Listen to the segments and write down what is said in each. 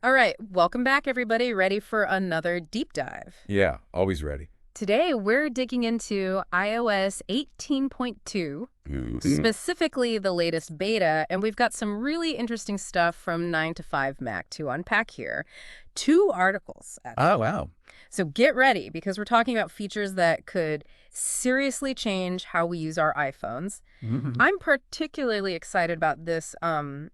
All right, welcome back, everybody. Ready for another deep dive? Yeah, always ready. Today, we're digging into iOS 18.2, Mhm. specifically the latest beta, and we've got some really interesting stuff from 9 to 5 Mac to unpack here. Two articles, Oh, actually. wow. So get ready because we're talking about features that could seriously change how we use our iPhones. Mhm. I'm particularly excited about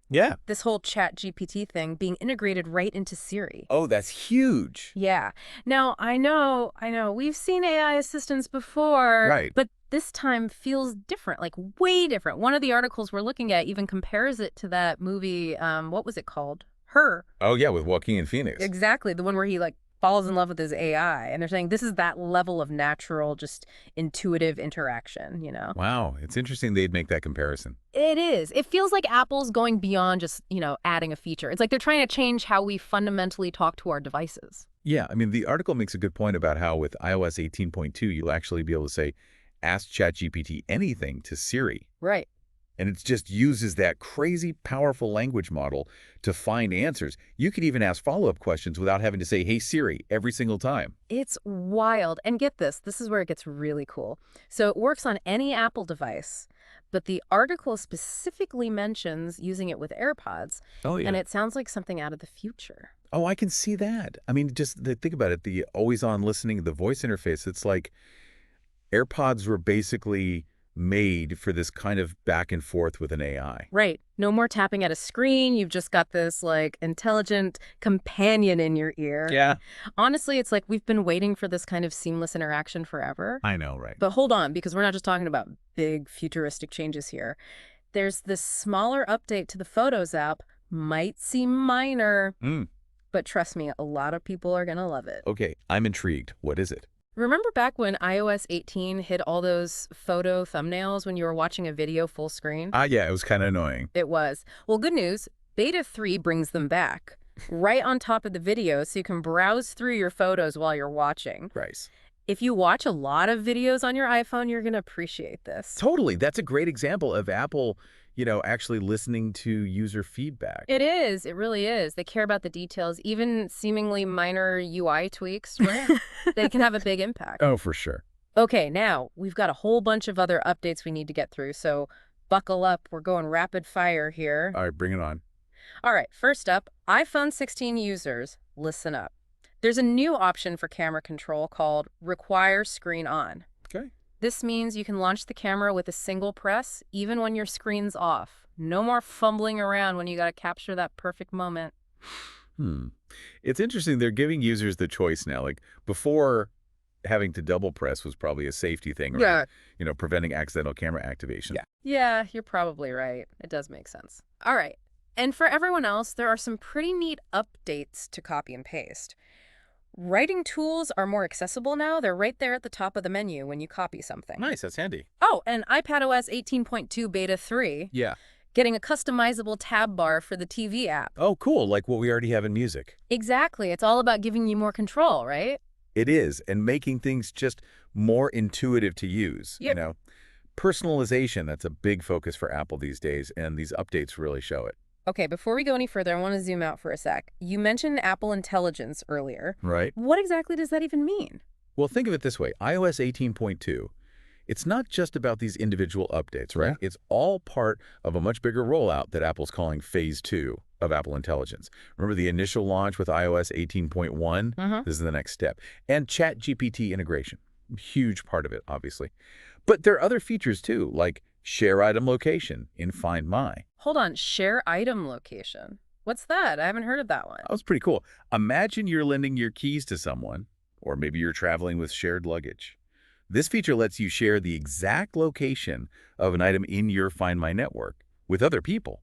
Yeah. this whole Chat GPT thing being integrated right into Siri. Oh, that's huge. Yeah. Now, I know, we've seen AI assistants before, Right. but this time feels different, like way different. One of the articles we're looking at even compares it to that movie, what was it called? Her. Oh, yeah, with Joaquin Phoenix. Exactly, the one where he like falls in love with his AI, and they're saying this is that level of natural, just intuitive interaction. Wow, it's interesting they'd make that comparison. It is. It feels like Apple's going beyond just adding a feature. It's like they're trying to change how we fundamentally talk to our devices. Yeah, I mean, the article makes a good point about how with iOS 18.2, you'll actually be able to say, ask ChatGPT anything to Siri. Right. And it just uses that crazy powerful language model to find answers. You could even ask follow-up questions without having to say, hey, Siri, every single time. It's wild. And get this, this is where it gets really cool. So it works on any Apple device, but the article specifically mentions using it with AirPods, Oh, and yeah. it sounds like something out of the future. Oh, I can see that. I mean, just think about it. The always-on listening, the voice interface, it's like AirPods were basically made for this kind of back and forth with an AI. Right. No more tapping at a screen. You've just got this like intelligent companion in your ear. Yeah. Honestly, it's like we've been waiting for this kind of seamless interaction forever. I know, right? But hold on, because we're not just talking about big futuristic changes here. There's this smaller update to the Photos app, might seem minor, Mm, but trust me, a lot of people are going to love it. okay, I'm intrigued. What is it? Remember back when iOS 18 hid all those photo thumbnails when you were watching a video full screen? Yeah, it was kind of annoying. It was. Well, good news. Beta 3 brings them back right on top of the video so you can browse through your photos while you're watching. Bryce. If you watch a lot of videos on your iPhone, you're going to appreciate this. Totally. That's a great example of Apple, actually listening to user feedback. It is. It really is. They care about the details, even seemingly minor UI tweaks, right? They can have a big impact. Oh, for sure. Okay, now we've got a whole bunch of other updates we need to get through, so buckle up. We're going rapid fire here. All right, bring it on. All right, first up, iPhone 16 users, listen up. There's a new option for camera control called Require Screen On. Okay. This means you can launch the camera with a single press, even when your screen's off. No more fumbling around when you got to capture that perfect moment. Hmm. It's interesting. They're giving users the choice now. Like before, having to double press was probably a safety thing, or preventing accidental camera activation. Yeah, you're probably right. It does make sense. All right. And for everyone else, there are some pretty neat updates to copy and paste. Writing tools are more accessible now. They're right there at the top of the menu when you copy something. Nice. That's handy. Oh, and iPadOS 18.2 Beta 3, Yeah. getting a customizable tab bar for the TV app. Oh, cool. Like what we already have in music. Exactly. It's all about giving you more control, right? It is, and making things just more intuitive to use. Yep. Personalization, that's a big focus for Apple these days, and these updates really show it. Okay, before we go any further, I want to zoom out for a sec. You mentioned Apple Intelligence earlier. Right. What exactly does that even mean? Well, think of it this way. iOS 18.2, it's not just about these individual updates, right? Yeah. It's all part of a much bigger rollout that Apple's calling Phase 2 of Apple Intelligence. Remember the initial launch with iOS 18.1? This is the next step. And ChatGPT integration. Huge part of it, obviously. But there are other features too, like share item location in Find My. Hold on, share item location. What's that? I haven't heard of that one. That was pretty cool. Imagine you're lending your keys to someone, or maybe you're traveling with shared luggage. This feature lets you share the exact location of an item in your Find My network with other people,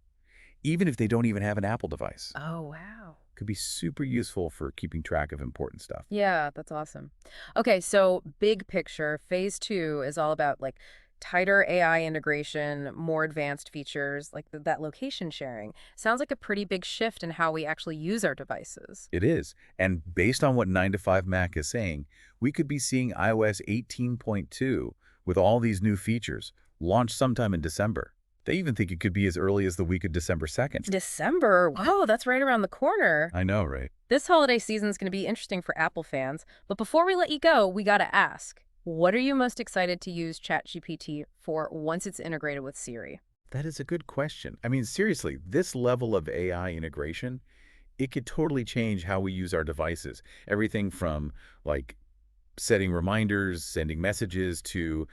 even if they don't even have an Apple device. Oh, wow. Could be super useful for keeping track of important stuff. Yeah, that's awesome. Okay, so big picture, phase 2 is all about like tighter AI integration, more advanced features, like that location sharing. Sounds like a pretty big shift in how we actually use our devices. It is. And based on what 9 to 5 Mac is saying, we could be seeing iOS 18.2 with all these new features launched sometime in December. They even think it could be as early as the week of December 2nd. December? Wow, that's right around the corner. I know, right? This holiday season is going to be interesting for Apple fans, but before we let you go, we got to ask, what are you most excited to use ChatGPT for once it's integrated with Siri? That is a good question. I mean, seriously, this level of AI integration, it could totally change how we use our devices. Everything from like setting reminders, sending messages to,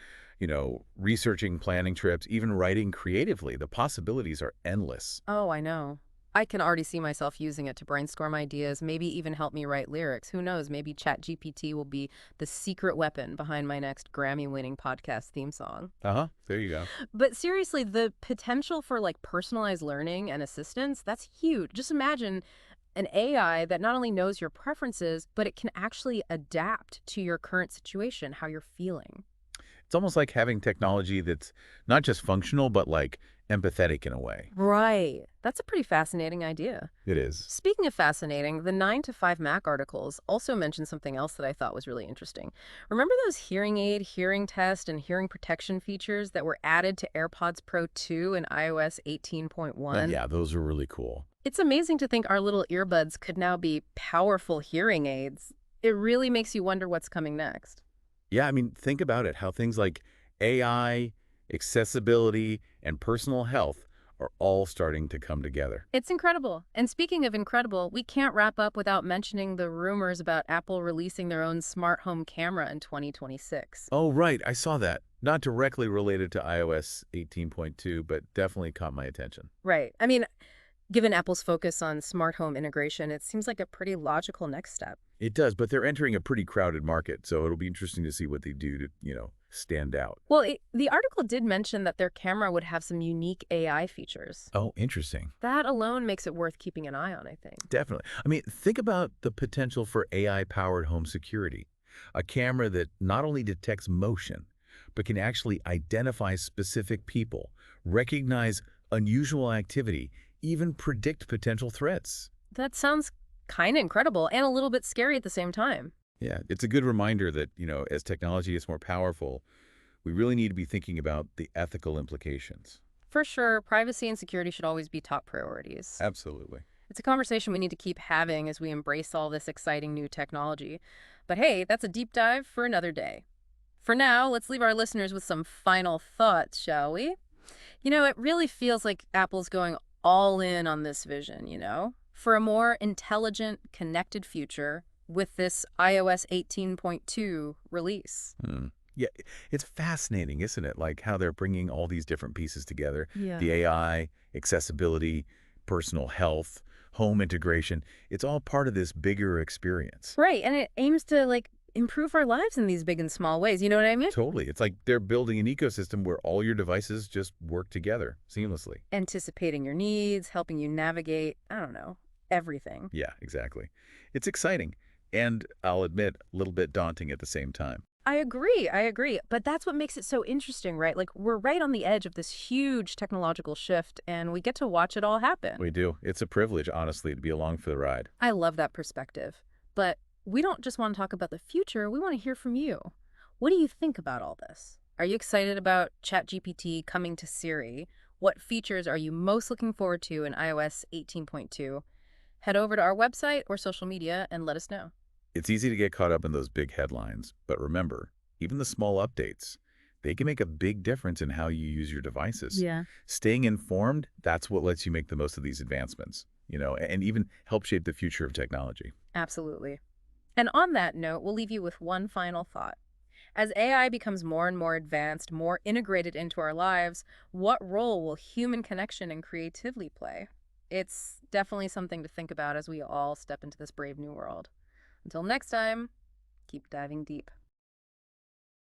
researching, planning trips, even writing creatively. The possibilities are endless. Oh, I know. I can already see myself using it to brainstorm ideas, maybe even help me write lyrics. Who knows? Maybe ChatGPT will be the secret weapon behind my next Grammy-winning podcast theme song. Uh-huh. There you go. But seriously, the potential for like personalized learning and assistance, that's huge. Just imagine an AI that not only knows your preferences, but it can actually adapt to your current situation, how you're feeling. It's almost like having technology that's not just functional, but like empathetic in a way. Right. That's a pretty fascinating idea. It is. Speaking of fascinating, the 9 to 5 Mac articles also mentioned something else that I thought was really interesting. Remember those hearing aid, hearing test, and hearing protection features that were added to AirPods Pro 2 in iOS 18.1? Yeah, those are really cool. It's amazing to think our little earbuds could now be powerful hearing aids. It really makes you wonder what's coming next. Yeah, I mean, think about it, how things like AI, accessibility, and personal health are all starting to come together. It's incredible. And speaking of incredible, we can't wrap up without mentioning the rumors about Apple releasing their own smart home camera in 2026. Oh, right, I saw that. Not directly related to iOS 18.2, but definitely caught my attention. Right. I mean, given Apple's focus on smart home integration, it seems like a pretty logical next step. It does, but they're entering a pretty crowded market, so it'll be interesting to see what they do to, stand out. Well, the article did mention that their camera would have some unique AI features. Oh, interesting. That alone makes it worth keeping an eye on, I think. Definitely. I mean, think about the potential for AI-powered home security. A camera that not only detects motion, but can actually identify specific people, recognize unusual activity, even predict potential threats. That sounds kind of incredible and a little bit scary at the same time. Yeah, it's a good reminder that, as technology gets more powerful, we really need to be thinking about the ethical implications. For sure, privacy and security should always be top priorities. Absolutely. It's a conversation we need to keep having as we embrace all this exciting new technology. But hey, that's a deep dive for another day. For now, let's leave our listeners with some final thoughts, shall we? It really feels like Apple's going all in on this vision, for a more intelligent, connected future with this iOS 18.2 release. Yeah, it's fascinating, isn't it? Like how they're bringing all these different pieces together. Yeah. The AI, accessibility, personal health, home integration. It's all part of this bigger experience. Right, and it aims to like improve our lives in these big and small ways. You know what I mean? Totally. It's like they're building an ecosystem where all your devices just work together seamlessly. Anticipating your needs, helping you navigate, I don't know, everything. Yeah, exactly. It's exciting. And I'll admit, a little bit daunting at the same time. I agree. But that's what makes it so interesting, right? Like we're right on the edge of this huge technological shift and we get to watch it all happen. We do. It's a privilege, honestly, to be along for the ride. I love that perspective. But we don't just want to talk about the future, we want to hear from you. What do you think about all this? Are you excited about ChatGPT coming to Siri? What features are you most looking forward to in iOS 18.2? Head over to our website or social media and let us know. It's easy to get caught up in those big headlines, but remember, even the small updates, they can make a big difference in how you use your devices. Yeah. Staying informed, that's what lets you make the most of these advancements, and even help shape the future of technology. Absolutely. And on that note, we'll leave you with one final thought. As AI becomes more and more advanced, more integrated into our lives, what role will human connection and creativity play? It's definitely something to think about as we all step into this brave new world. Until next time, keep diving deep.